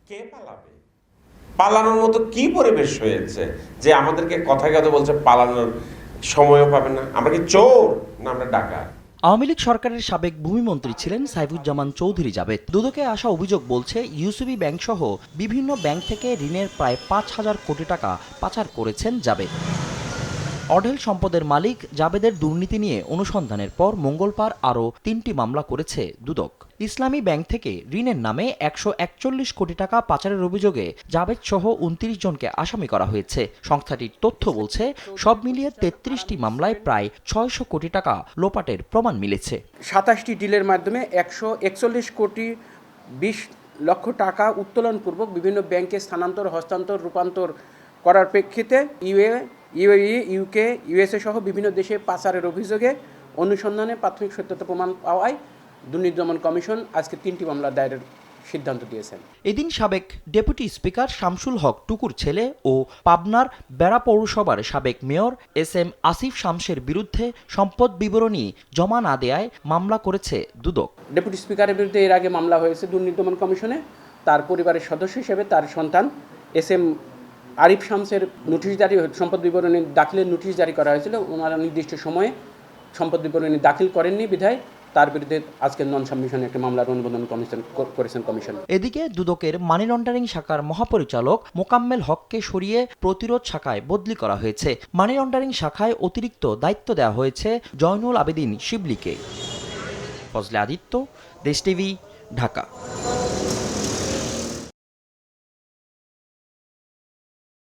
কে পালাবে? পালানোর মতো কি পরিবেশ হয়েছে যে আমাদেরকে কথায় কথা বলছে পালানোর সময়ও পাবে না? আমরা কি চোর না আমরা ডাকাত? আওয়ামী লীগ সরকারের সাবেক ভূমিমন্ত্রী ছিলেন সাইফুজ্জামান চৌধুরী জাবেদ। দুদকে আসা অভিযোগ বলছে ইউসিবি ব্যাংকসহ বিভিন্ন ব্যাংক থেকে ঋণের প্রায় ৫,০০০ কোটি টাকা পাচার করেছেন জাবেদ। অঢেল সম্পদের মালিক জাবেদের দুর্নীতি নিয়ে অনুসন্ধানের পর মঙ্গলবার আরও ৩টি মামলা করেছে দুদক। ইসলামী ব্যাংক থেকে ঋণের নামে ১৪১ কোটি টাকা পাচারের অভিযোগে জাবেদ সহ ২৯ জনকে আসামি করা হয়েছে। সংস্থাটির তথ্য বলছে, সব মিলিয়ে ৩৩টি মামলায় প্রায় ৬০০ কোটি টাকা লোপাটের প্রমাণ মিলেছে। ২৭টি ডিলের মাধ্যমে ১৪১ কোটি ২০ লক্ষ টাকা উত্তোলনপূর্বক বিভিন্ন ব্যাংকে স্থানান্তর, হস্তান্তর, রূপান্তর করার প্রেক্ষিতে ইউএই, ইউকে, ইউএসএ সহ বিভিন্ন দেশে পাচারের অভিযোগে অনুসন্ধানে প্রাথমিক সত্যতা প্রমাণ পাওয়ায় দুর্নীতি দমন কমিশন আজকে ৩টি মামলা দায়েরের সিদ্ধান্ত দিয়েছেন। এদিন সাবেক ডেপুটি স্পিকার শামসুল হক টুকুর ছেলে ও পাবনার বেড়া পৌরসভার সাবেক মেয়র এস.এম. আসিফ শামসের বিরুদ্ধে সম্পদ বিবরণী জমা না দেয়ায় মামলা করেছে দুদক। ডেপুটি স্পিকারের বিরুদ্ধে এর আগে মামলা হয়েছে দুর্নীতি দমন কমিশনে। তার পরিবারের সদস্য হিসেবে তার সন্তান এস.এম. আরিফ শামসের সম্পদ বিবরণী দাখিলের নোটিশ জারি করা হয়েছিল। ওনারা নির্দিষ্ট সময়ে সম্পদ বিবরণী দাখিল করেননি বিধায় তার বিরুদ্ধে আজকে নন সাবমিশনে একটি মামলার অনুমোদন করেছেন কমিশন। এদিকে দুদকের মানি লন্ডারিং শাখার মহাপরিচালক মোকাম্মেল হককে সরিয়ে প্রতিরোধ শাখায় বদলি করা হয়েছে। মানি লন্ডারিং শাখায় অতিরিক্ত দায়িত্ব দেওয়া হয়েছে জয়নুল আবেদিন শিবলিকে। ফজলে আদিত্য, দেশ টিভি, ঢাকা।